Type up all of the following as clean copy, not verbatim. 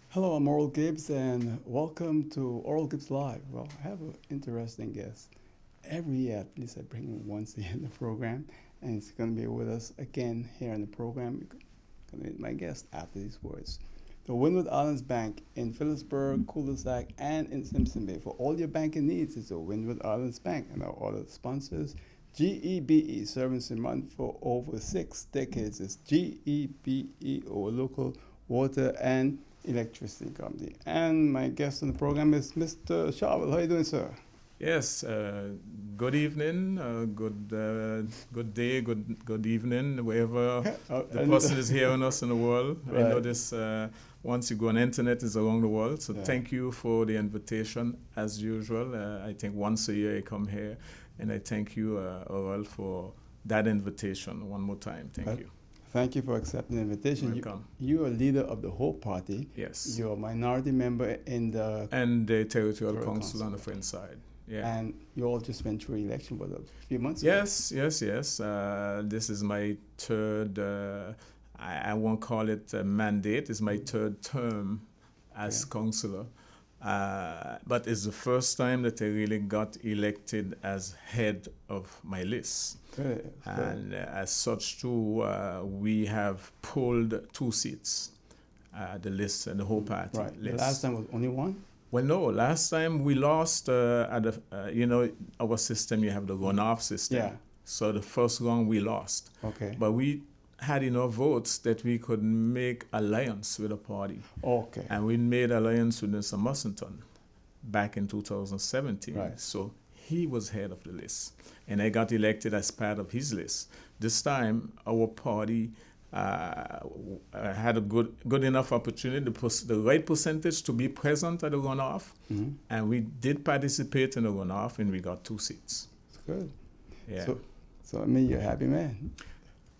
Hello, I'm Oral Gibbs, and welcome to Oral Gibbs Live. Well, I have an interesting guest. Every year, at least I bring him once a year in the program, and he's going to be with us again here in the program. Going to meet my guest after these words. The Windward Islands Bank in Phillipsburg, Cul-de-Sac, and in Simpson Bay. For all your banking needs, it's the Windward Islands Bank, and our other sponsors, GEBE, serving Vermont for over 6 decades. It's GEBE, our local water and electricity company. And my guest on the program is Mr. Charville. How are you doing, sir? Yes, good evening, good day, good evening, wherever the person is hearing us in the world. Right. I know this, once you go on internet, it's around the world. So Yeah. thank you for the invitation, as usual. I think once a year I come here, and I thank you, Oral, for that invitation one more time. Thank you. Thank you for accepting the invitation. Welcome. You are leader of the Hope Party. Yes. You're a minority member in the, And the Territorial Territorial Council on the Council. French side. Yeah. and you all just went through election, what, a few months ago? Yes. This is my third, I won't call it a mandate, it's my third term as Yeah. councillor. But it's the first time that I really got elected as head of my list. Good. And as such, too, we have pulled 2 seats, the list and the whole party Right. The list. last time was only one? Well, no. Last time we lost at the, our system. You have the runoff system. Yeah. So the first round we lost, Okay. but we had enough votes that we could make alliance with a party, Okay. and we made alliance with Mr. Mussington back in 2017. Right. So he was head of the list, and I got elected as part of his list. This time, our party had a good enough opportunity, the right percentage to be present at the runoff, Mhm. and we did participate in the runoff, and we got 2 seats. It's good. Yeah. So I mean, you're a happy man.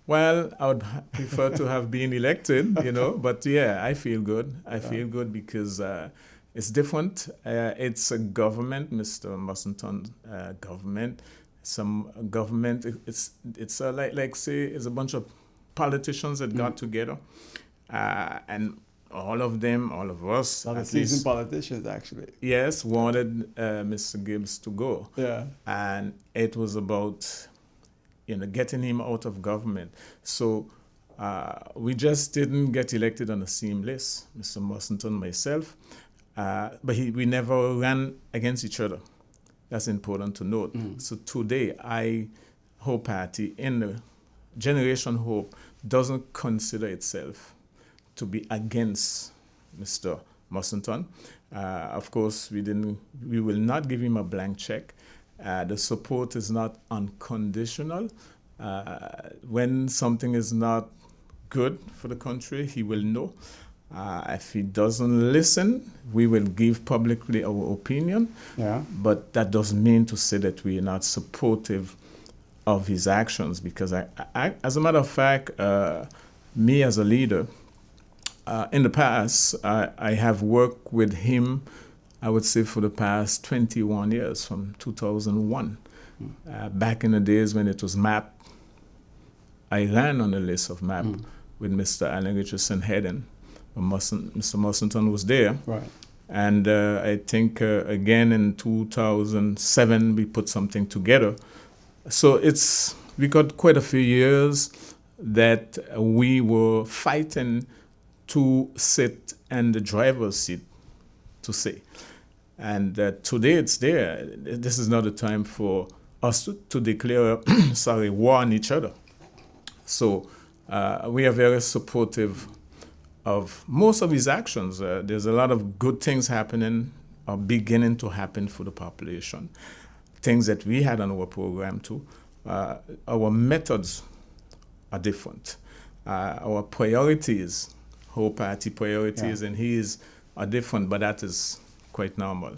Well, I would prefer to have been elected, but yeah, I feel good. I feel good because it's different. It's a government, Mr. Mussington government. Some government. It's like say it's a bunch of politicians that got together, and all of us, A lot of at seasoned least, politicians, actually. yes, wanted Mr. Gibbs to go, Yeah. and it was about getting him out of government. So we just didn't get elected on the same list, Mr. Mussington, myself, but we never ran against each other. That's important to note. So today, Hope Party in the Generation Hope doesn't consider itself to be against Mr. Mussington. Of course, we will not give him a blank check. The support is not unconditional. When something is not good for the country, he will know. If he doesn't listen, we will give publicly our opinion. Yeah. But that doesn't mean to say that we are not supportive of his actions, because as a matter of fact, me as a leader, in the past, I have worked with him, I would say, for the past 21 years, from 2001. Back in the days when it was MAP, I ran on the list of MAP with Mr. Allen Richardson heading. Mr. Mussington was there. Right. And I think, again, in 2007, we put something together. So we got quite a few years that we were fighting to sit in the driver's seat, to say. And today it's there. This is not the time for us to declare, war on each other. So we are very supportive of most of his actions. There's a lot of good things happening, or beginning to happen for the population. Things that we had on our program too. Our methods are different. Our priorities, whole party priorities, and his are different, but that is quite normal.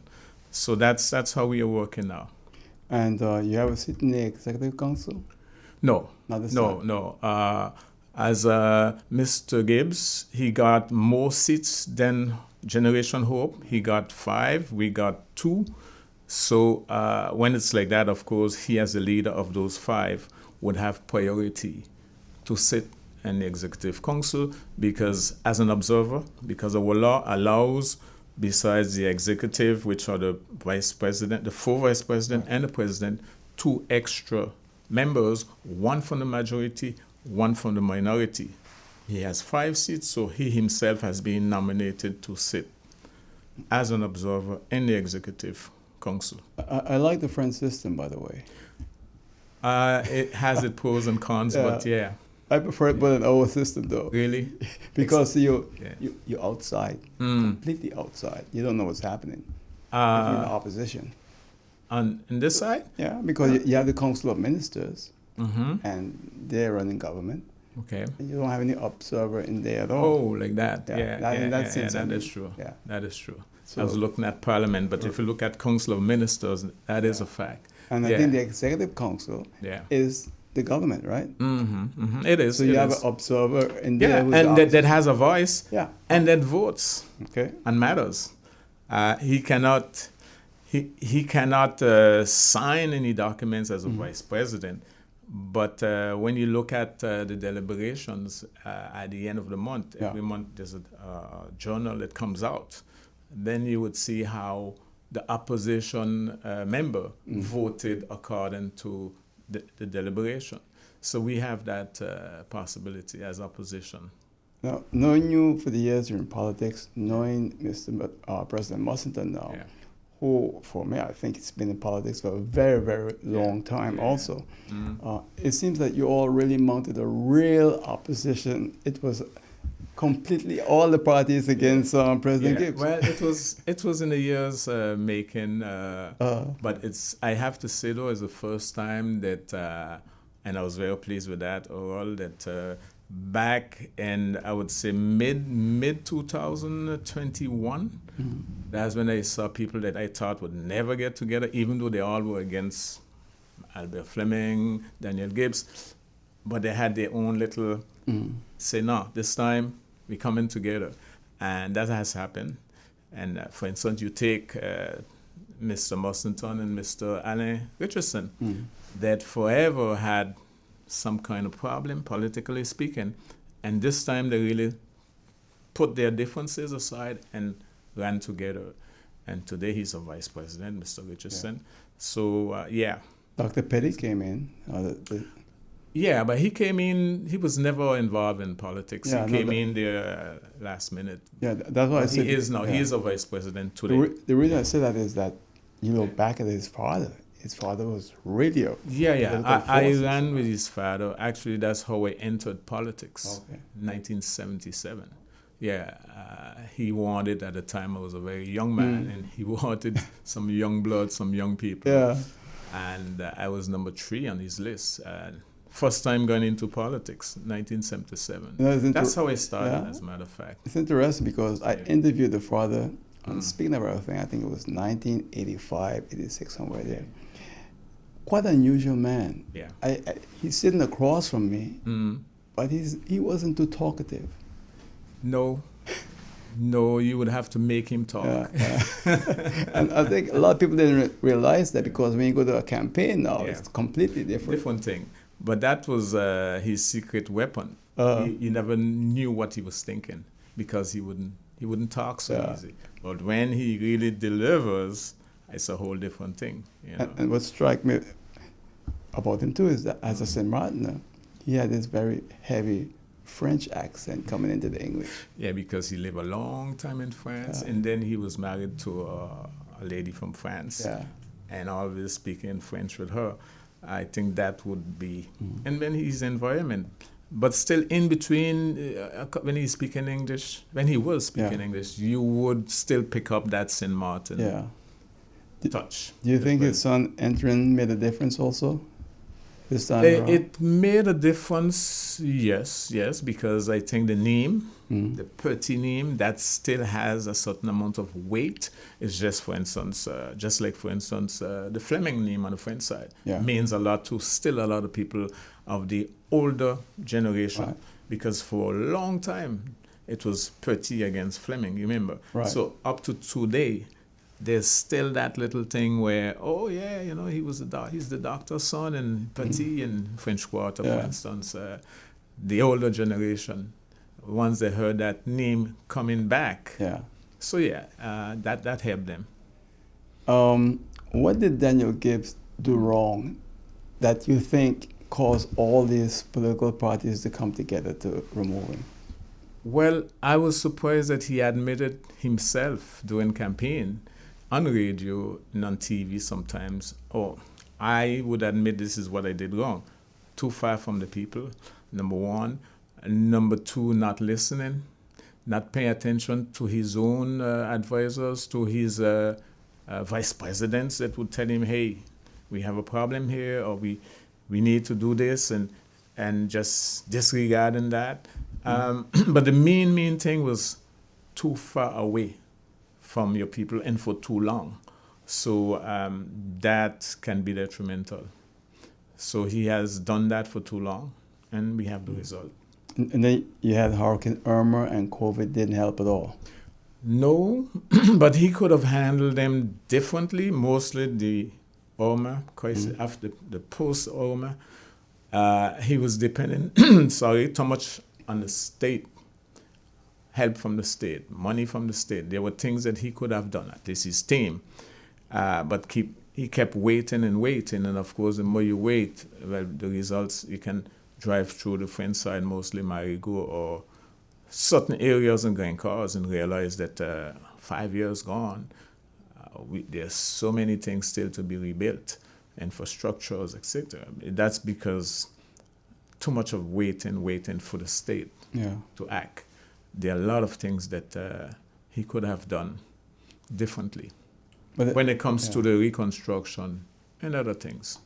So that's how we are working now. And you have a seat in the executive council? No, Not this no, time. no. As Mr. Gibbs, he got more seats than Generation Hope. He got 5, we got 2. So when it's like that, of course, he as the leader of those 5 would have priority to sit and the Executive Council, because as an observer, because our law allows, besides the executive, which are the vice president, the full vice president, and the president, 2 extra members, 1 from the majority, 1 from the minority. He has 5 seats, so he himself has been nominated to sit as an observer in the Executive Council. I like the French system, by the way. It has its pros and cons, but yeah. I prefer it than our system, though. Really? Because you're outside, Mm. completely outside. You don't know what's happening in the opposition. On this side? Yeah, because you have the Council of Ministers, Mm-hmm. and they're running government. Okay. And you don't have any observer in there at all. Oh, like that. Yeah, Yeah, that- yeah, in that yeah, sense, yeah, I that mean, is true. yeah. That is true. So- I was looking at Parliament, but if you look at Council of Ministers, that is a fact. And I Yeah. think the Executive Council Yeah. is the government, right? Mm-hmm, mm-hmm. It is. So it you have is. an observer in there. Yeah, who's and the that has a voice. Yeah. And that votes Okay. and matters. He cannot sign any documents as a vice president. But when you look at the deliberations at the end of the month, every month there's a journal that comes out, then you would see how the opposition member voted according to the deliberation. So we have that possibility as opposition. Now, knowing you for the years you're in politics, knowing President Mussington now, Yeah. who, for me, I think he's been in politics for a very, very long time also. It seems that you all really mounted a real opposition. It was completely all the parties against President Gibbs. Well, it was in the years making, but I have to say though, it's the first time that, and I was very pleased with that overall, that back in, I would say mid 2021, that's when I saw people that I thought would never get together, even though they all were against Albert Fleming, Daniel Gibbs, but they had their own little say, no, this time we're coming together. And that has happened. And for instance, you take Mr. Mussington and Mr. Alain Richardson, that forever had some kind of problem, politically speaking. And this time they really put their differences aside and ran together. And today he's a vice president, Mr. Richardson. Yeah. So, yeah. Dr. Petty came in. Yeah, but he came in, he was never involved in politics. Yeah, he came in there last minute. Yeah, that's why I said. He is now, he is a vice president today. The reason I say that is that you look back at his father. His father was really a I ran with his father. Actually, that's how I entered politics, okay. 1977. Yeah, he wanted, at the time I was a very young man, and he wanted some young blood, some young people. Yeah. And I was number 3 on his list. First time going into politics, 1977. That's how I started, as a matter of fact. It's interesting because I interviewed the father on Speaking of Everything, I think it was 1985, 86, somewhere there. Quite an unusual man. Yeah. He's sitting across from me, but he wasn't too talkative. No, you would have to make him talk. And I think a lot of people didn't realize that, because when you go to a campaign now, it's completely different. Different thing. But that was his secret weapon. You never knew what he was thinking, because he wouldn't talk so easy. But when he really delivers, it's a whole different thing. You know? And what struck me about him too is that as a St. Martiner, he had this very heavy French accent coming into the English. Yeah, because he lived a long time in France, and then he was married to a lady from France, and always speaking French with her. I think that would be, and then his environment. But still, in between, when he's speaking English, when he was speaking English, you would still pick up that St. Martin touch. Do you think his son entering made a difference also? This time around? It made a difference, yes, because I think the name, the Petit name, that still has a certain amount of weight. It's just, for instance, the Fleming name on the French side means a lot to still a lot of people of the older generation, because for a long time it was Petit against Fleming, you remember? Right. So up to today, there's still that little thing where, he's the doctor's son, and Petit in French Quarter, for instance. the older generation, once they heard that name coming back. Yeah. So that helped them. What did Daniel Gibbs do wrong that you think caused all these political parties to come together to remove him? Well, I was surprised that he admitted himself during campaign on radio and on TV sometimes, oh, I would admit this is what I did wrong. Too far from the people, number one. And number two, not listening, not paying attention to his own advisors, to his vice presidents that would tell him, hey, we have a problem here, or we need to do this, and just disregarding that. But the main thing was too far away from your people and for too long. So that can be detrimental. So he has done that for too long, and we have the result. And then you had Hurricane Irma, and COVID didn't help at all. No, but he could have handled them differently. Mostly the Irma crisis, after the post-Irma, he was dependent, too much on the state, help from the state, money from the state. There were things that he could have done, at least his team, but he kept waiting and waiting. And of course, the more you wait, well, the results, you can drive through the French side, mostly Marigot or certain areas in Grand Cars, and realize that 5 years gone, there's so many things still to be rebuilt, infrastructures, etc. That's because too much of waiting for the state to act. There are a lot of things that he could have done differently when it comes to the reconstruction and other things.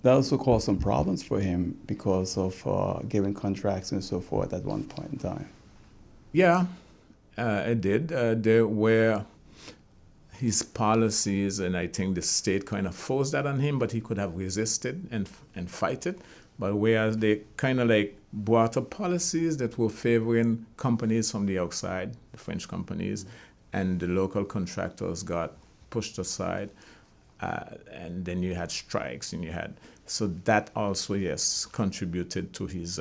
That also caused some problems for him because of giving contracts and so forth at one point in time. Yeah, it did. There were his policies, and I think the state kind of forced that on him, but he could have resisted and fight it. But whereas they kind of like brought up policies that were favoring companies from the outside, the French companies, and the local contractors got pushed aside. And then you had strikes, and so that also, yes, contributed to his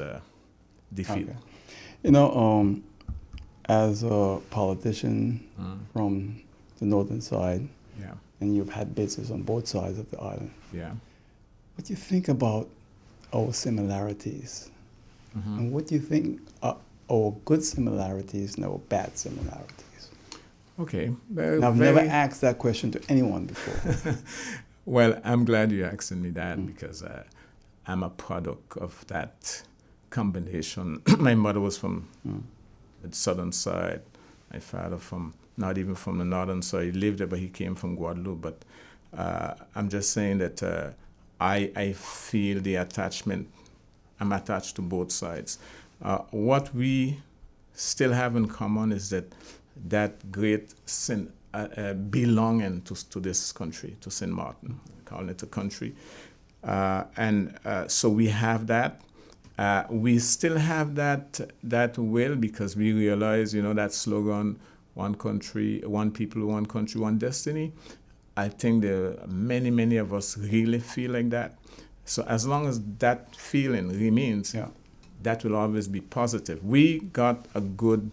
defeat. Okay. You know, as a politician from the northern side, and you've had business on both sides of the island, what do you think about our similarities? And what do you think are our good similarities and our bad similarities? Okay. Now, I've never asked that question to anyone before. Well, I'm glad you're asking me that because I'm a product of that combination. My mother was from the southern side. My father not even from the northern side. He lived there, but he came from Guadeloupe. But I'm just saying that I feel the attachment. I'm attached to both sides. What we still have in common is that great belonging to this country, to St. Martin, calling it a country. So we have that. We still have that will, because we realize, that slogan, one country, one people, one country, one destiny. I think there are many of us really feel like that. So as long as that feeling remains, that will always be positive. We got a good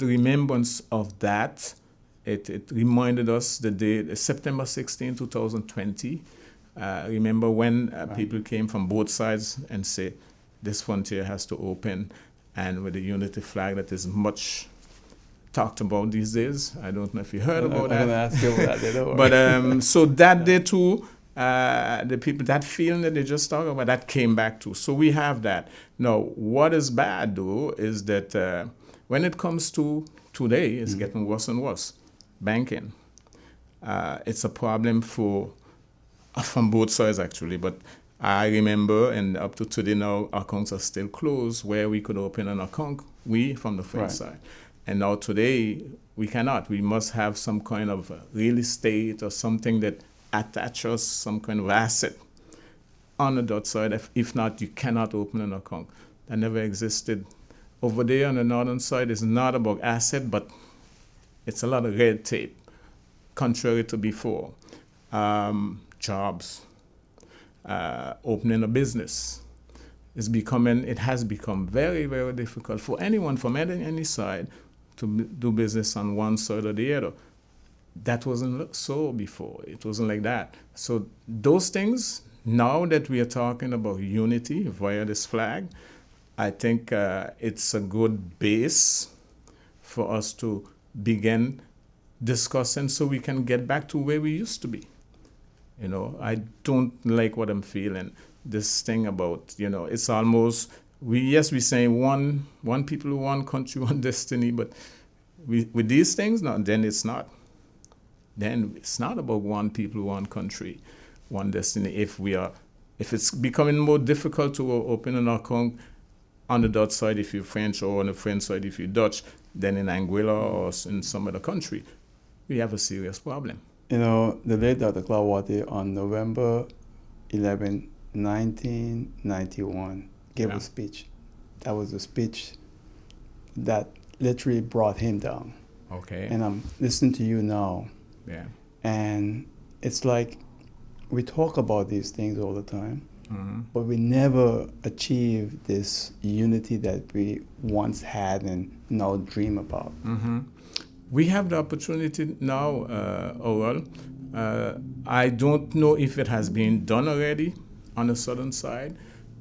remembrance of that. It reminded us the day, September 16, 2020. Remember when people came from both sides and say, this frontier has to open, and with the unity flag that is much talked about these days. I don't know if you heard about that. I'm going to ask you about that. But so that day too, the people, that feeling that they just talked about, that came back too. So we have that. Now, what is bad though is that when it comes to today, it's getting worse and worse. Banking. It's a problem from both sides actually, but I remember, and up to today now, accounts are still closed where we could open an account, from the French side. And now today, we cannot. We must have some kind of real estate or something that attaches some kind of asset on the dot side. If not, you cannot open an account. That never existed. Over there on the northern side, it's not about asset, but it's a lot of red tape, contrary to before. Jobs. opening a business. It has become very, very difficult for anyone from any side to do business on one side or the other. That wasn't so before. It wasn't like that. So those things, now that we are talking about unity via this flag, I think it's a good base for us to begin discussing so we can get back to where we used to be. I don't like what I'm feeling. This thing about, it's almost, we're saying one people, one country, one destiny, but with these things, no, then it's not. Then it's not about one people, one country, one destiny. If it's becoming more difficult to open an account on the Dutch side if you're French, or on the French side if you're Dutch, than in Anguilla or in some other country, we have a serious problem. The late Dr. Clawate on November 11, 1991, gave a speech. That was a speech that literally brought him down. Okay. And I'm listening to you now. Yeah. And it's like we talk about these things all the time, mm-hmm. but we never achieve this unity that we once had and now dream about. Mm-hmm. We have the opportunity now, Oral. I don't know if it has been done already on the southern side,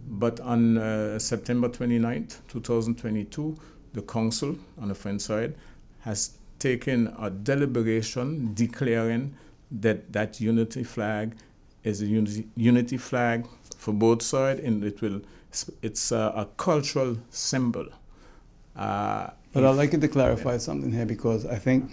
but on September 29th, 2022, the council on the French side has taken a deliberation declaring that unity flag is a unity flag for both sides, and it's a cultural symbol. But I'd like you to clarify something here, because I think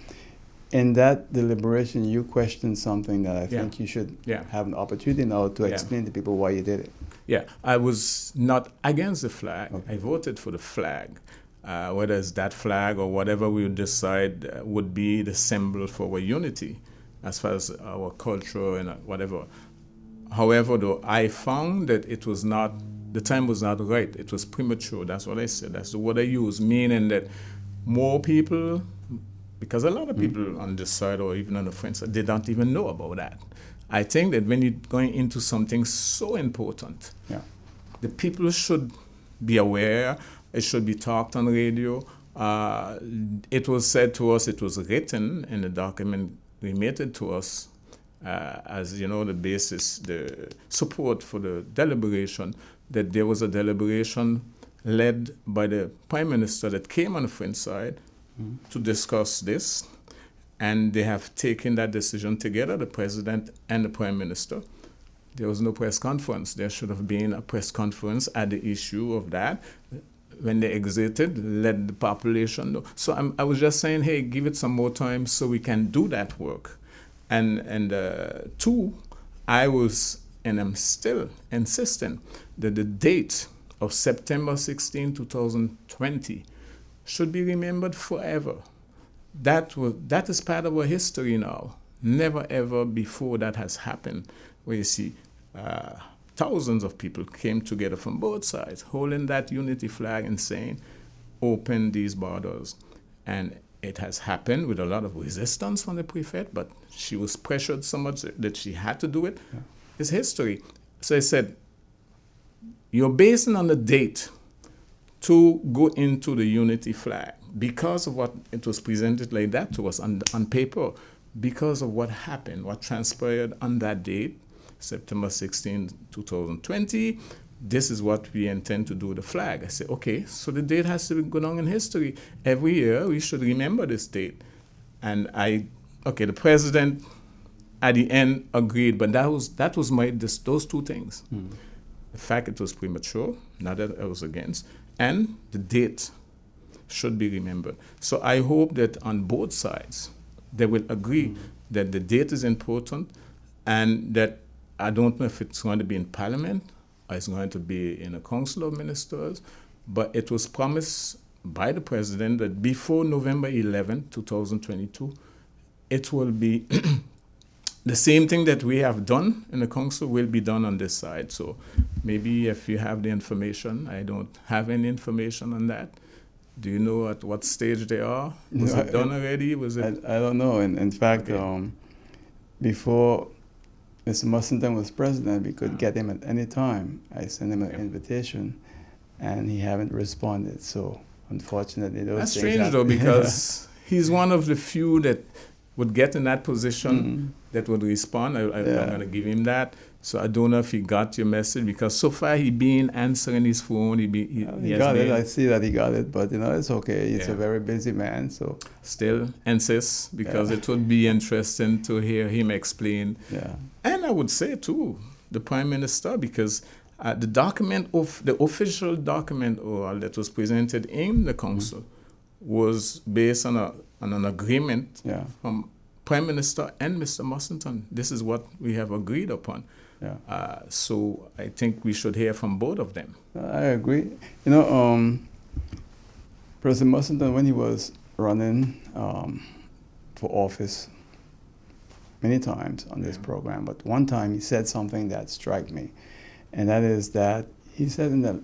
in that deliberation you questioned something that I think you should have an opportunity now to explain to people why you did it. Yeah, I was not against the flag. Okay. I voted for the flag. Whether it's that flag or whatever we would decide would be the symbol for our unity as far as our culture and whatever. However, though, I found that the time was not right. It was premature. That's what I said. That's the word I used, meaning that more people, because a lot of people on this side or even on the French side, they don't even know about that. I think that when you're going into something so important, the people should be aware. It should be talked on radio. It was said to us, it was written in the document remitted to us as, the basis, the support for the deliberation, that there was a deliberation led by the Prime Minister that came on the French side to discuss this. And they have taken that decision together, the President and the Prime Minister. There was no press conference. There should have been a press conference at the issue of that. When they exited, let the population know. So I was just saying, hey, give it some more time so we can do that work. And two, I was, and I'm still insisting that the date of September 16, 2020 should be remembered forever. That is part of our history now. Never ever before that has happened, where you see thousands of people came together from both sides, holding that unity flag and saying, open these borders. And it has happened with a lot of resistance from the prefect, but she was pressured so much that she had to do it. Yeah. It's history. So I said, you're basing on the date to go into the unity flag because of what it was presented like that to us on paper, because of what happened, what transpired on that date, September 16, 2020, this is what we intend to do with the flag. I said, okay, so the date has to go down in history. Every year we should remember this date. And the president at the end agreed, but that was those two things. The fact it was premature, not that I was against, and the date should be remembered. So I hope that on both sides they will agree that the date is important, and that I don't know if it's going to be in Parliament or it's going to be in a Council of Ministers, but it was promised by the President that before November 11, 2022, it will be the same thing that we have done in the Council will be done on this side. So maybe if you have the information, I don't have any information on that. Do you know at what stage they are? Was it done already? Was it? I don't know. In fact, before Mr. Mussington was president, we could get him at any time. I sent him an invitation, and he haven't responded. So unfortunately, those That's things strange happen. though, because he's one of the few that would get in that position that would respond. I'm going to give him that. So I don't know if he got your message, because so far he been answering his phone. He got it. I see that he got it, but it's okay. He's a very busy man. So still insists, because it would be interesting to hear him explain. Yeah. And I would say too, the Prime Minister, because the document of the official document that was presented in the council was based on an agreement from Prime Minister and Mr. Mussington. This is what we have agreed upon. Yeah. So I think we should hear from both of them. I agree. President Mussington, when he was running for office many times on this program, but one time he said something that struck me, and that is that he said in the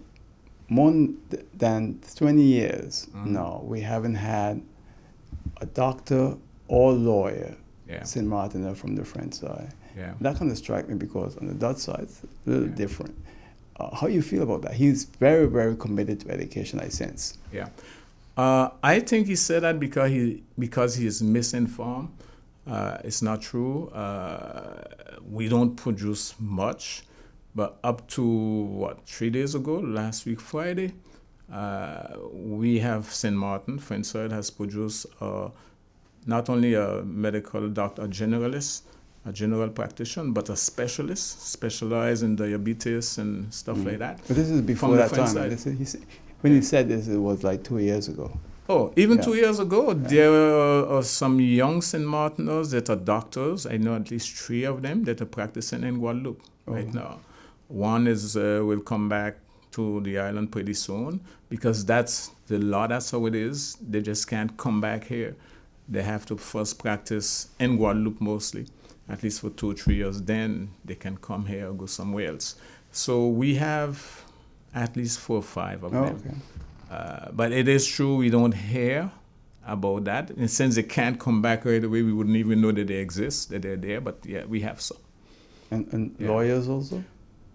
more than 20 years, no, we haven't had a doctor or lawyer St. Martin from the French side. Yeah. That kind of struck me, because on the Dutch side, it's a little different. How you feel about that? He's very, very committed to education, I sense. Yeah. I think he said that because he is misinformed. It's not true. We don't produce much, but up to 3 days ago, last week Friday, we have St. Martin, French side, has produced not only a medical doctor, a generalist, a general practitioner, but a specialist, specialized in diabetes and stuff like that. But this is before that time. When he said this, it was like 2 years ago. Oh, even 2 years ago, there are some young St. Martiners that are doctors. I know at least 3 of them that are practicing in Guadeloupe right now. One will come back to the island pretty soon, because that's the law, that's how it is. They just can't come back here. They have to first practice in Guadeloupe mostly, at least for 2 or 3 years. Then they can come here or go somewhere else. So we have at least 4 or 5 of them. Okay. But it is true, we don't hear about that. And since they can't come back right away, we wouldn't even know that they exist, that they're there. But yeah, we have some. And lawyers also?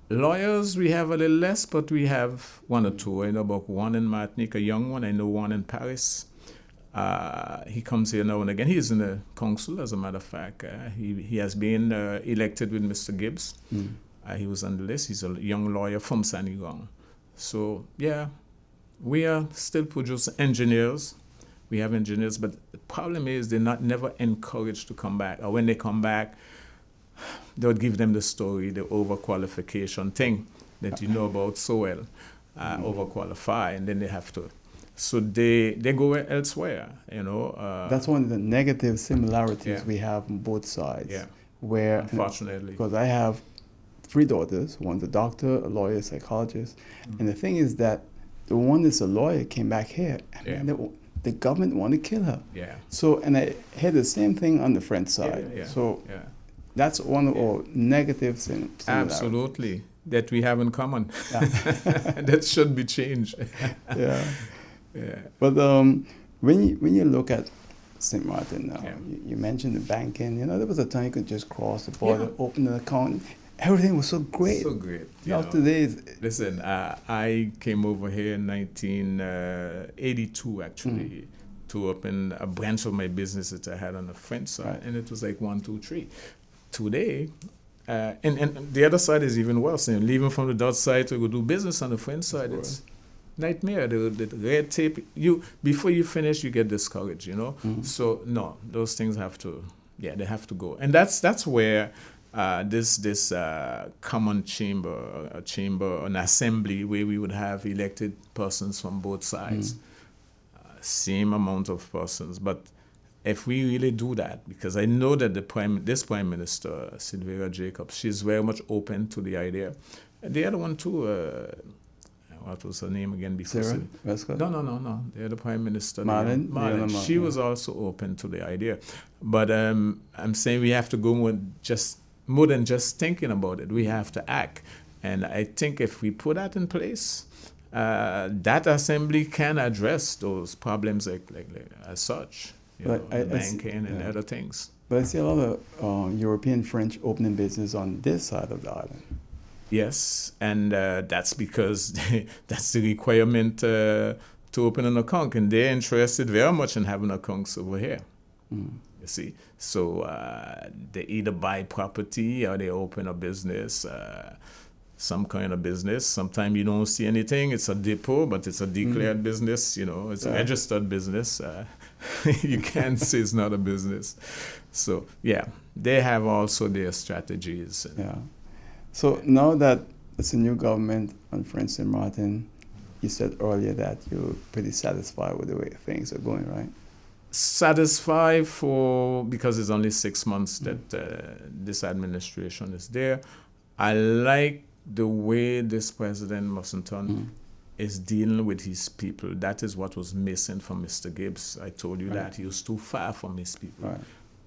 Lawyers, we have a little less, but we have 1 or 2. I know about one in Martinique, a young one. I know one in Paris. He comes here now and again. He is in the council, as a matter of fact. He has been elected with Mr. Gibbs. He was on the list. He's a young lawyer from Sanigong. So, yeah, we are still producing engineers. We have engineers, but the problem is they're never encouraged to come back. Or when they come back, they would give them the story, the overqualification thing that you know about so well, overqualify, and then they have to. So they go elsewhere, That's one of the negative similarities we have on both sides. Yeah. Where, unfortunately. Because I have 3 daughters. One's a doctor, a lawyer, a psychologist. And the thing is that the one that's a lawyer came back here, and the government wanted to kill her. Yeah. So, and I had the same thing on the French side. So that's one of our negative similarities. Absolutely. That we have in common. That should be changed. Yeah. But when you look at St. Martin now, you mentioned the banking. There was a time you could just cross the border, open an account. Everything was so great. So great. Today, listen, I came over here in 1982, actually, to open a branch of my business that I had on the French side, and it was like 1, 2, 3. Today, and the other side is even worse. Leaving from the Dutch side to go do business on the French side, it's nightmare. The red tape. Before you finish, you get discouraged. So no, those things have to. Yeah, they have to go, and that's where this common chamber, an assembly where we would have elected persons from both sides, same amount of persons, but. If we really do that, because I know that this Prime Minister, Sylvia Jacobs, she's very much open to the idea. The other one too, what was her name again before? Sarah Westcott? No. The other Prime Minister, Marlin. She was also open to the idea. But I'm saying we have to go more than just thinking about it. We have to act. And I think if we put that in place, that assembly can address those problems like as such. Banking and other things. But I see a lot of European French opening business on this side of the island. Yes, and that's because that's the requirement to open an account, and they're interested very much in having accounts over here. You see, so they either buy property or they open a business, some kind of business. Sometimes you don't see anything; it's a depot, but it's a declared business. You know, it's a registered business. You can't say it's not a business. So yeah, they have also their strategies. Yeah. So now that it's a new government on French Saint Martin, you said earlier that you're pretty satisfied with the way things are going, right? Satisfied because it's only 6 months that this administration is there. I like the way this President Musselton is dealing with his people. That is what was missing from Mr. Gibbs. I told you that he was too far from his people. Right.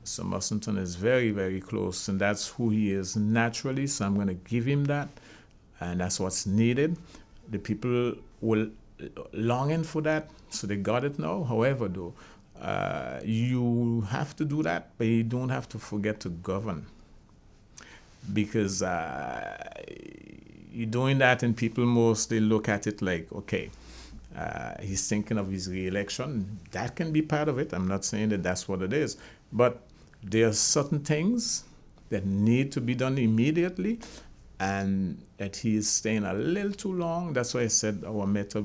So Musselton is very, very close, and that's who he is naturally. So I'm going to give him that, and that's what's needed. The people will longing for that, so they got it now. However, though, you have to do that, but you don't have to forget to govern, because you're doing that, and people mostly look at it like, okay, he's thinking of his re-election. That can be part of it. I'm not saying that that's what it is, but there are certain things that need to be done immediately, and that he is staying a little too long. That's why I said our method,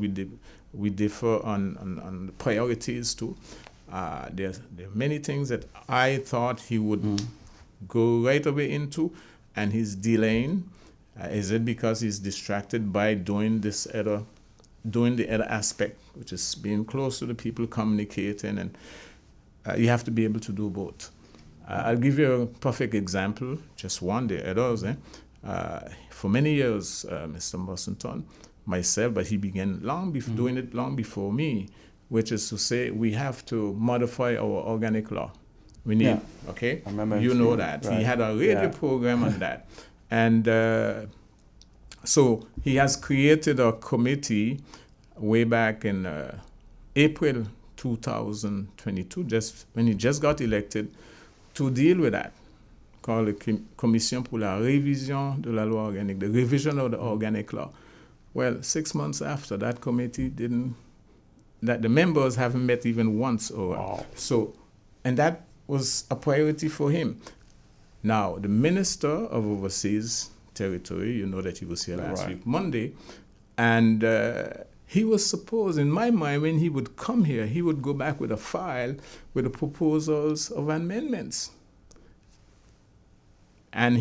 we differ on the priorities too. There are many things that I thought he would go right away into, and he's delaying. Is it because he's distracted by doing the other aspect, which is being close to the people, communicating, and you have to be able to do both. I'll give you a perfect example, just one day, others. For many years, Mr. Musselton, myself, but he began doing it long before me, which is to say we have to modify our organic law. We need, okay? You know that. Right. He had a radio program on that. And so he has created a committee way back in April 2022, just when he just got elected, to deal with that, called the Commission pour la révision de la loi organique, the revision of the organic law. Well, 6 months after, that committee the members haven't met even once. So, and that was a priority for him. Now, the Minister of Overseas Territory, you know that he was here last week, Monday, and he was supposed, in my mind, when he would come here, he would go back with a file with the proposals of amendments. And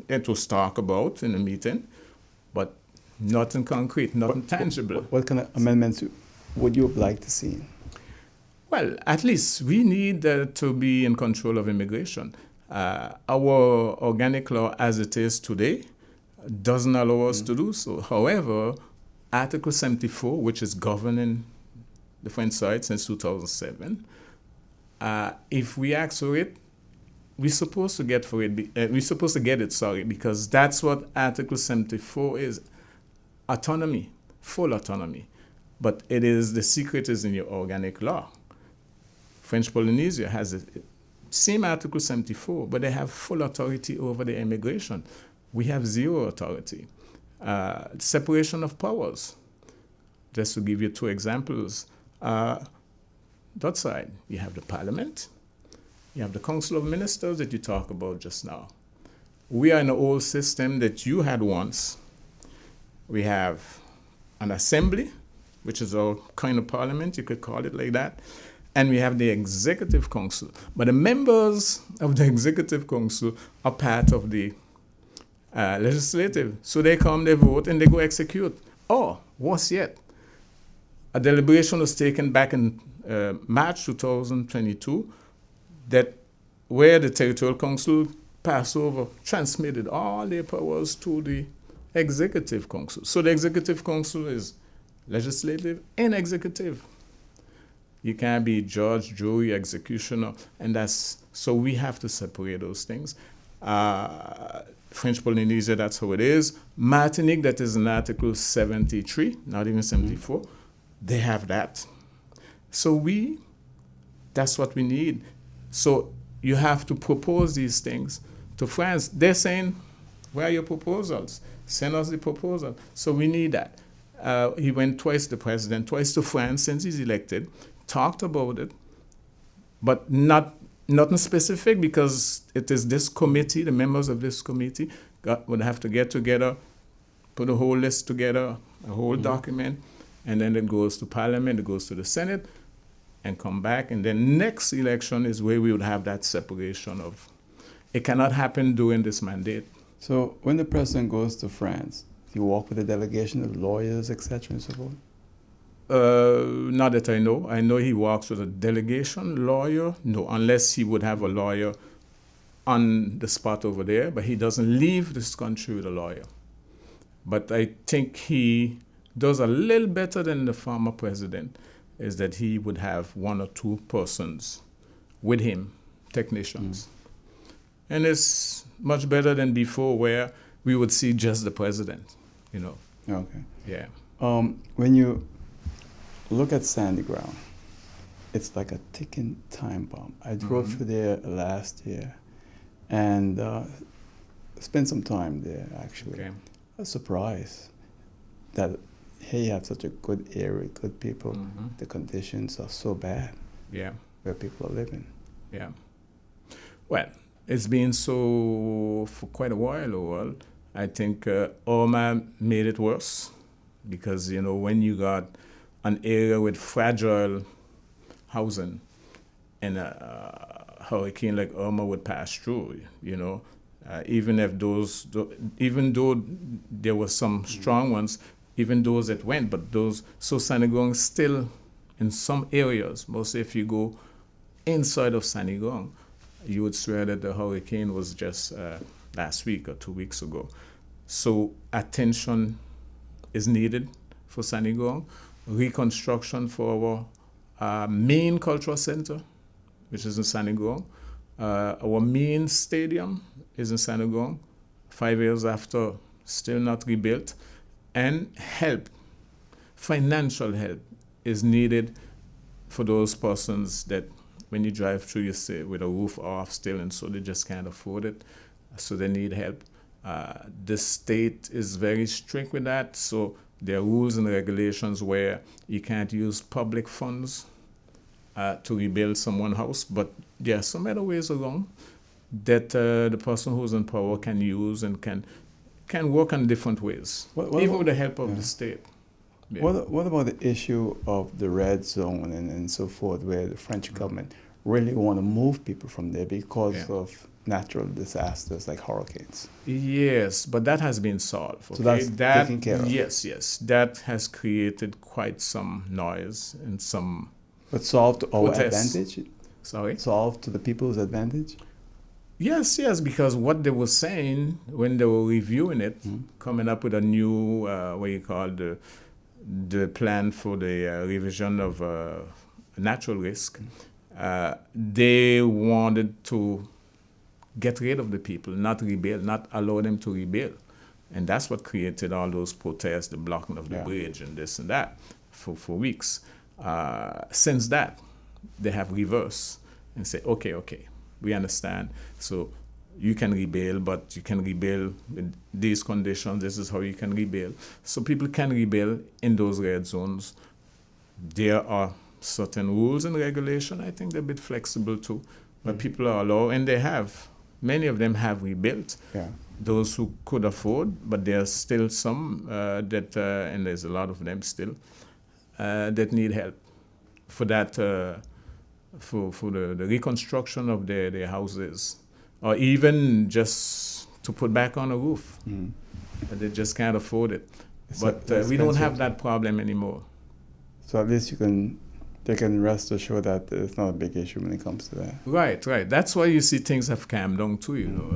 it was talked about in the meeting, but nothing concrete, nothing tangible. What kind of amendments would you have liked to see? Well, at least we need to be in control of immigration. Our organic law as it is today doesn't allow us to do so. However, Article 74, which is governing the French side since 2007, if we ask for it, we're supposed to get it, because that's what Article 74 is, autonomy, full autonomy. But the secret is in your organic law. French Polynesia has the same Article 74, but they have full authority over the immigration. We have zero authority. Separation of powers. Just to give you two examples. That side, you have the Parliament. You have the Council of Ministers that you talked about just now. We are in an old system that you had once. We have an assembly, which is our kind of parliament, you could call it like that. And we have the Executive Council. But the members of the Executive Council are part of the legislative. So they come, they vote, and they go execute. Or, worse yet, a deliberation was taken back in March 2022 where the Territorial Council transmitted all their powers to the Executive Council. So the Executive Council is legislative and executive. You can't be judge, jury, executioner, so we have to separate those things. French Polynesia, that's how it is. Martinique, that is in Article 73, not even 74, they have that. So that's what we need. So you have to propose these things to France. They're saying, where are your proposals? Send us the proposal. So we need that. He went twice, the president, twice to France since he's elected, talked about it, but nothing specific, because it is this committee, the members of this committee would have to get together, put a whole list together, a whole document, and then it goes to Parliament, it goes to the Senate, and come back. And then next election is where we would have that separation of, it cannot happen during this mandate. So when the president goes to France, do you walk with a delegation of lawyers, etc., and so forth? Not that I know. I know he walks with a delegation lawyer. No, unless he would have a lawyer on the spot over there, but he doesn't leave this country with a lawyer. But I think he does a little better than the former president, is that he would have one or two persons with him, technicians. And it's much better than before, where we would see just the president, you know. Okay. Yeah. When you look at Sandy Ground, it's like a ticking time bomb. I drove through there last year and spent some time there, actually. Okay. I was surprised that, hey, you have such a good area, good people. The conditions are so bad Yeah. where people are living. Yeah. Well, it's been so for quite a while, Lowell. I think Irma made it worse, because, you know, when you got an area with fragile housing and a hurricane like Irma would pass through, you know, even though there were some strong ones, even those that went, but those, so Sanigong still, in some areas, mostly if you go inside of Sanigong, you would swear that the hurricane was just last week or 2 weeks ago. So attention is needed for Sanigong, reconstruction for our main cultural center, which is in Sanigong. Our main stadium is in Sanigong, 5 years after, still not rebuilt. And help, financial help, is needed for those persons that when you drive through, you see with a roof off still, and so they just can't afford it, so they need help. The state is very strict with that, so there are rules and regulations where you can't use public funds to rebuild someone's house, but there are some other ways around that the person who's in power can use and can work in different ways, even with the help of the state. Yeah. What about the issue of the red zone and so forth, where the French government really want to move people from there because of natural disasters like hurricanes? Yes, but that has been solved. Okay? So that's taken care of? Yes. That has created quite some noise and some But solved to our protests. advantage? Sorry? Solved to the people's advantage? Yes, because what they were saying when they were reviewing it, coming up with a new, the plan for the revision of natural risk, they wanted to get rid of the people, not rebuild, not allow them to rebuild. And that's what created all those protests, the blocking of the bridge and this and that for weeks. Since that, they have reversed and say, okay, we understand. So you can rebuild, but you can rebuild with these conditions. This is how you can rebuild. So people can rebuild in those red zones. There are certain rules and regulation. I think they're a bit flexible too, but people are allowed, and they have. Many of them have rebuilt. Yeah. Those who could afford, but there are still some that, and there's a lot of them still, that need help for that. For the reconstruction of their houses, or even just to put back on a roof. They just can't afford it. But we don't have that problem anymore. So at least they can rest assured that it's not a big issue when it comes to that. Right. That's why you see things have calmed down too, you know.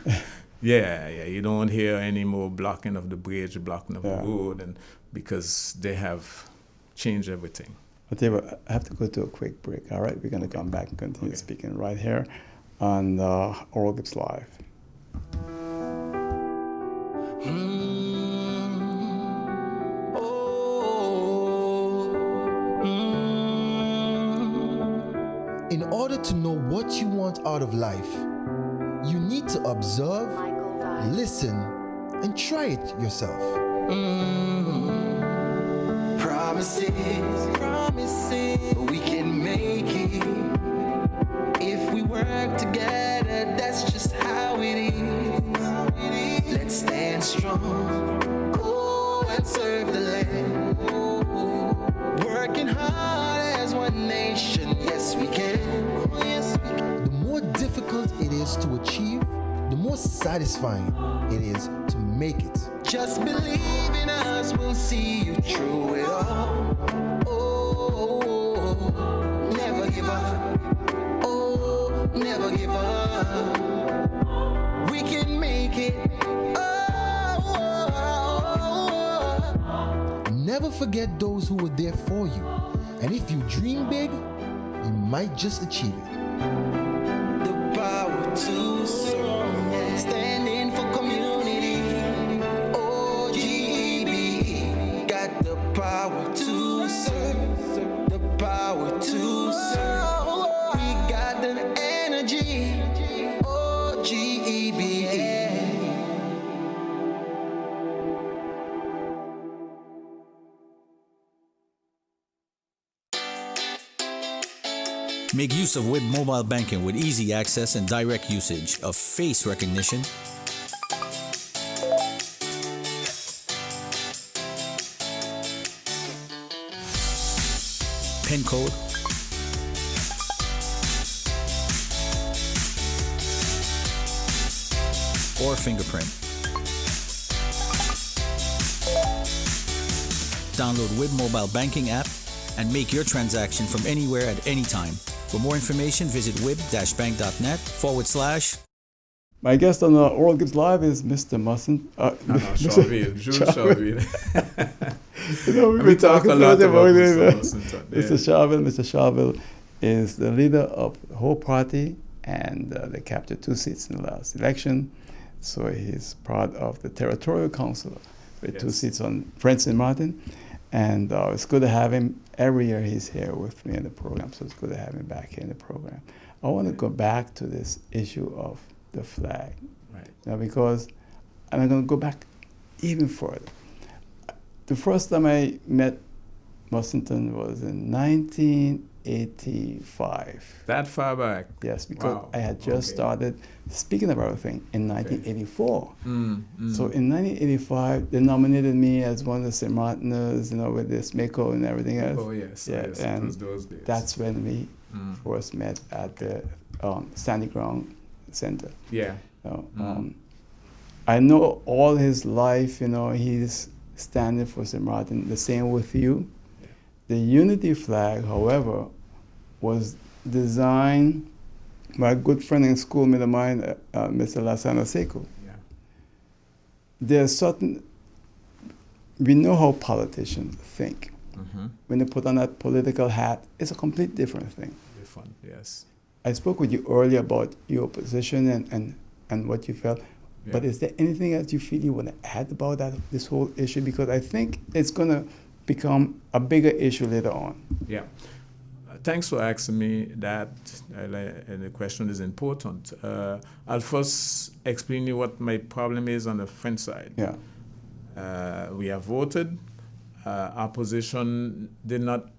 Right. Yeah. You don't hear any more blocking of the bridge, blocking of the road, and because they have changed everything. I'll tell you what, I have to go to a quick break. All right, we're going to come back and continue speaking right here on Oral Gibbs Live. In order to know what you want out of life, you need to observe, listen, and try it yourself. Promises, we can make it if we work together. That's just how it is. Let's stand strong, and serve the land. Working hard as one nation. Yes, we can. The more difficult it is to achieve, the more satisfying it is to make it. Just believe in us, we'll see you through it all. Never give up. Never give up. We can make it. Never forget those who were there for you. And if you dream big, you might just achieve it. The power to serve, standing for community. OGB got the power to serve, the power to serve. We got the energy. OGB. Make use of WIB mobile banking with easy access and direct usage of face recognition, PIN code, or fingerprint. Download WIB mobile banking app and make your transaction from anywhere at any time. For more information, visit wib-bank.net /. My guest on Oral Gibbs Live is Mr. Musson. Charville, Jules Charville. We talk a lot about Mr. Charville. Mr. Charville is the leader of the whole party, and they captured 2 seats in the last election. So he's part of the territorial council with 2 seats on French and Martin. And it's good to have him. Every year he's here with me in the program, so it's good to have him back here in the program. I want to go back to this issue of the flag, because I'm going to go back even further. The first time I met Mussington was in 1985. That far back? Yes, because I had just started speaking about everything in 1984. So in 1985, they nominated me as one of the St. Martiners, with this Mako and everything else. Oh, yes. And those days. that's when we first met at the Standing Ground Center. Yeah. I know all his life, he's standing for St. Martin. The same with you. The unity flag, however, was designed by a good friend and schoolmate of mine, Mr. Lasana Sekou. Yeah. There's certain, we know how politicians think. When they put on that political hat, it's a complete different thing. Different, yes. I spoke with you earlier about your position and what you felt. Yeah. But is there anything else you feel you want to add about this whole issue? Because I think it's going to become a bigger issue later on. Yeah. Thanks for asking me that. And the question is important. I'll first explain you what my problem is on the French side. Yeah. We have voted. Opposition did not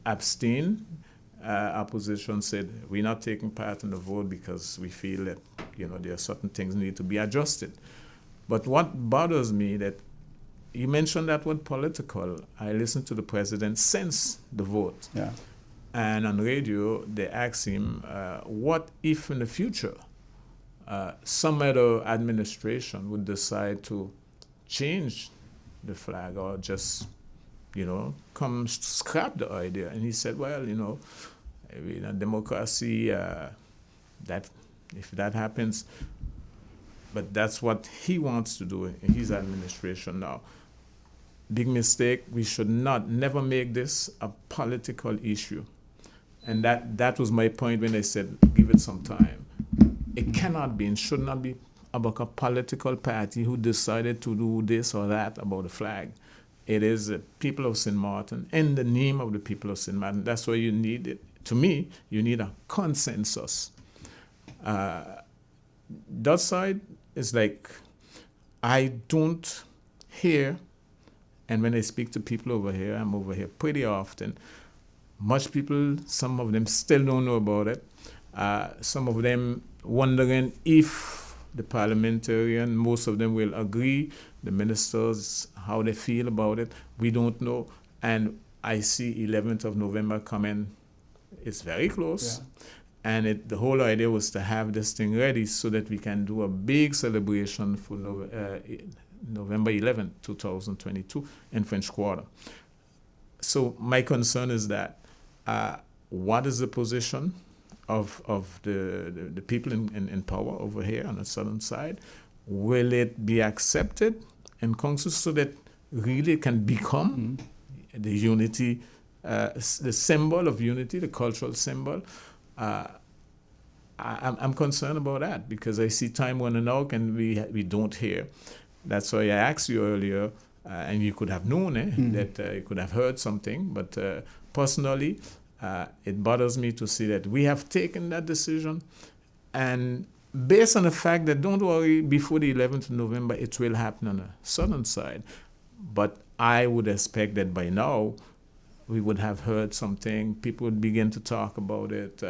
abstain. Opposition said we're not taking part in the vote because we feel that there are certain things need to be adjusted. But what bothers me that you mentioned that word political. I listened to the president since the vote. Yeah. And on radio, they asked him, what if in the future some other administration would decide to change the flag or just, come scrap the idea? And he said, well, in a democracy, that if that happens, but that's what he wants to do in his administration now. Big mistake. We should never make this a political issue. And that was my point when I said, give it some time. It cannot be and should not be about a political party who decided to do this or that about the flag. It is the people of St. Martin, in the name of the people of St. Martin. That's why you need it. to me, you need a consensus. That side is like, I don't hear, and when I speak to people over here, I'm over here pretty often. Much people, some of them still don't know about it. Some of them wondering if the parliamentarian, most of them will agree, the ministers, how they feel about it. We don't know. And I see 11th of November coming. It's very close. Yeah. And the whole idea was to have this thing ready so that we can do a big celebration for November 11th, 2022 in French Quarter. So my concern is that what is the position of the people in power over here on the southern side? Will it be accepted in Council so that really it can become the unity, the symbol of unity, the cultural symbol? I'm concerned about that because I see time running out and we don't hear. That's why I asked you earlier, and you could have known that you could have heard something. But personally, it bothers me to see that we have taken that decision, and based on the fact that, don't worry, before the 11th of November, it will happen on the southern side. But I would expect that by now, we would have heard something. People would begin to talk about it,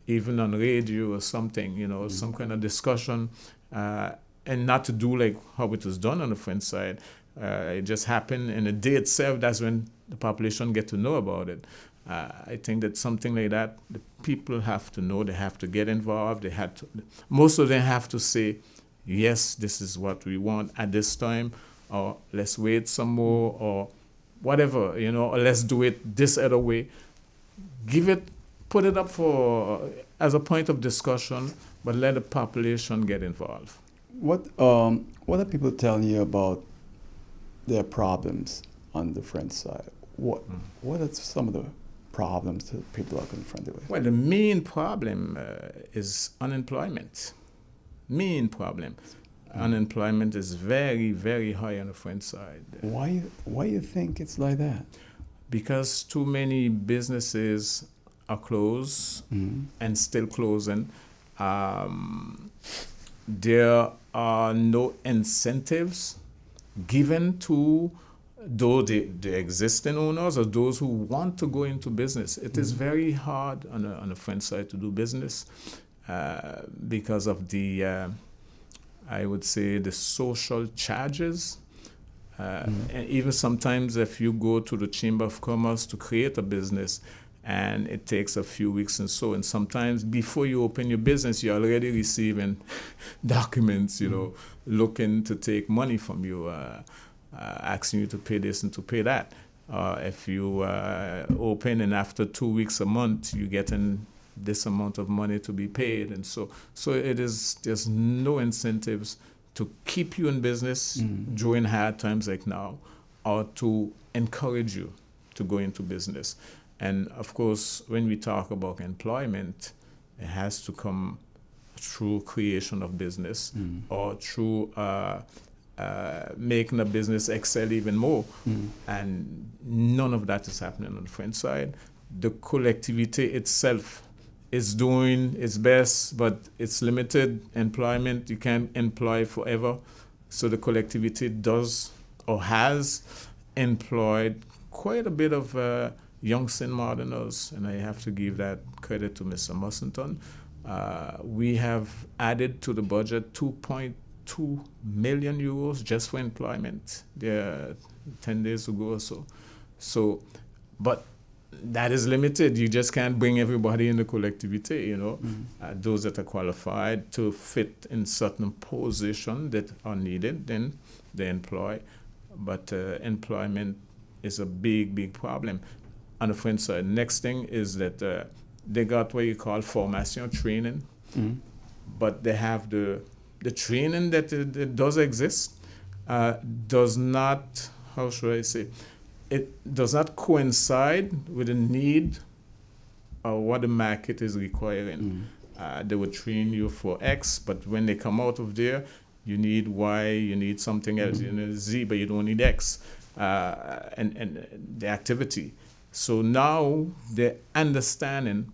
even on radio or something, some kind of discussion, and not to do like how it was done on the French side. It just happened, and the day itself, that's when the population get to know about it. I think that something like that, the people have to know, they have to get involved, most of them have to say, yes, this is what we want at this time, or let's wait some more, or whatever, or let's do it this other way. Put it up as a point of discussion, but let the population get involved. What are people telling you about their problems on the French side? What are some of the problems that people are confronted with? Well, the main problem is unemployment. Main problem. Unemployment is very, very high on the French side. Why you think it's like that? Because too many businesses are closed and still closing. There are no incentives given to the existing owners or those who want to go into business. It is very hard on the French side to do business because of the, I would say, the social charges. And even sometimes if you go to the Chamber of Commerce to create a business, and it takes a few weeks and so, and sometimes before you open your business, you're already receiving documents, looking to take money from you, asking you to pay this and to pay that. If you open and after 2 weeks, a month, you're getting this amount of money to be paid. And so there's no incentives to keep you in business during hard times like now, or to encourage you to go into business. And of course, when we talk about employment, it has to come through creation of business or through making a business excel even more. And none of that is happening on the French side. The collectivity itself is doing its best, but it's limited employment. You can't employ forever. So the collectivity does or has employed quite a bit of young St. Martiners, and I have to give that credit to Mr. Mussington. We have added to the budget 2.2 million euros just for employment 10 days ago or so. But that is limited. You just can't bring everybody in the collectivity, those that are qualified to fit in certain positions that are needed, then they employ. But employment is a big, big problem. On the French side, next thing is that they got what you call formation training, but they have the training that does exist does not, how should I say, it does not coincide with the need or what the market is requiring. They will train you for X, but when they come out of there, you need Y, you need something else, you need Z, but you don't need X, and the activity. So now they're understanding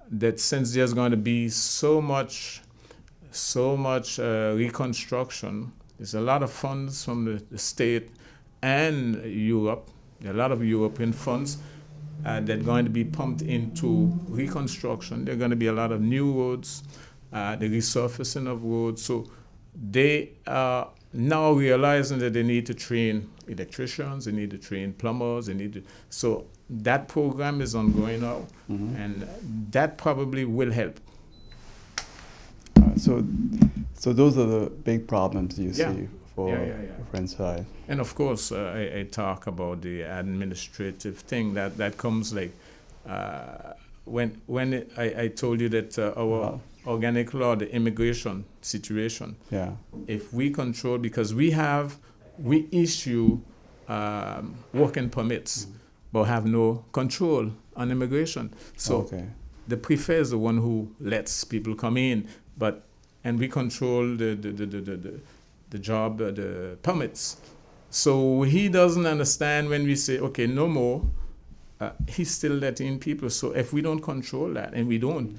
that since there's going to be so much reconstruction, there's a lot of funds from the state and Europe, there are a lot of European funds that are going to be pumped into reconstruction. There are going to be a lot of new roads, the resurfacing of roads. So they are now realizing that they need to train electricians, they need to train plumbers, so that program is ongoing now, and that probably will help. So those are the big problems you Yeah. see for the French side. And of course, I talk about the administrative thing that comes like when I told you that our organic law, the immigration situation. Yeah. If we control, because we issue working permits, but have no control on immigration. So the prefect is the one who lets people come in, and we control the job, the permits. So he doesn't understand when we say, okay, no more. He's still letting people. So if we don't control that, and we don't,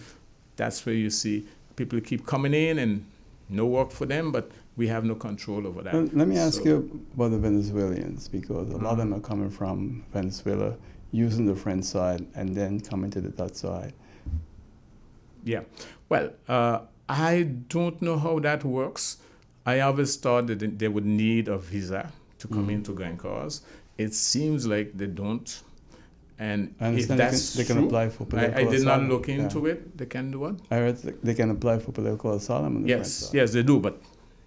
that's where you see people keep coming in and no work for them, but we have no control over that. Well, let me ask you about the Venezuelans, because a lot of them are coming from Venezuela, using the French side, and then coming to the Dutch side. Yeah. Well, I don't know how that works. I always thought that they would need a visa to come into Grand Cause. It seems like they don't. And if that's they can apply for political I did asylum. not look into it. They can do what? I heard they can apply for political asylum. Yes, they do, but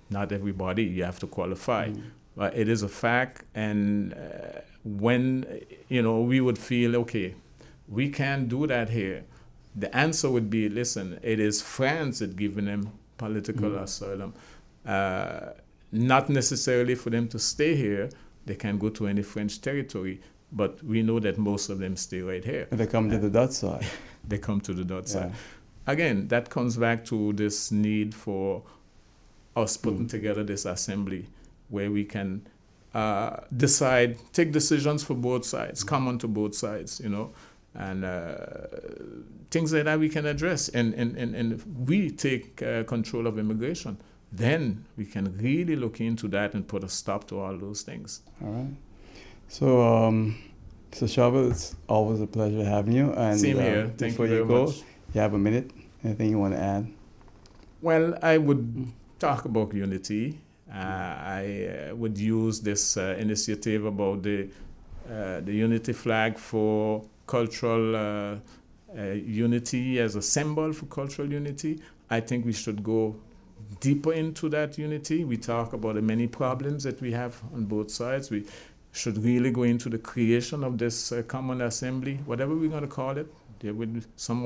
not everybody. You have to qualify. But it is a fact. And when we would feel, okay, we can't do that here, the answer would be, listen, it is France that giving them political asylum. Not necessarily for them to stay here. They can go to any French territory. But we know that most of them stay right here. And they come to the Dutch side. They come to the Dutch side. Again, that comes back to this need for us putting together this assembly where we can decide, take decisions for both sides, common to both sides, and things like that we can address. And if we take control of immigration, then we can really look into that and put a stop to all those things. All right. So Charville, it's always a pleasure having you. And same here. Thank you very much. You have a minute. Anything you want to add? Well, I would talk about unity. I would use this initiative about the unity flag for cultural unity as a symbol for cultural unity. I think we should go deeper into that unity. We talk about the many problems that we have on both sides. We should really go into the creation of this common assembly, whatever we're going to call it. Some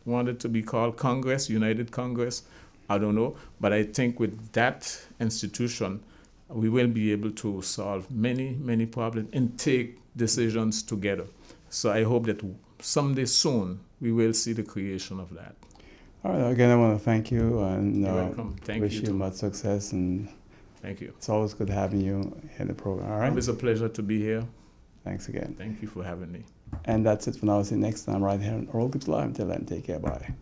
want it to be called Congress, United Congress. I don't know. But I think with that institution, we will be able to solve many, many problems and take decisions together. So I hope that someday soon we will see the creation of that. All right. Again, I want to thank you and You're welcome. Thank wish you you much success. And thank you. It's always good having you in the program. All right. It's a pleasure to be here. Thanks again. Thank you for having me. And that's it for now. See you next time right here on Oral Gibbs Live. Until then, take care. Bye.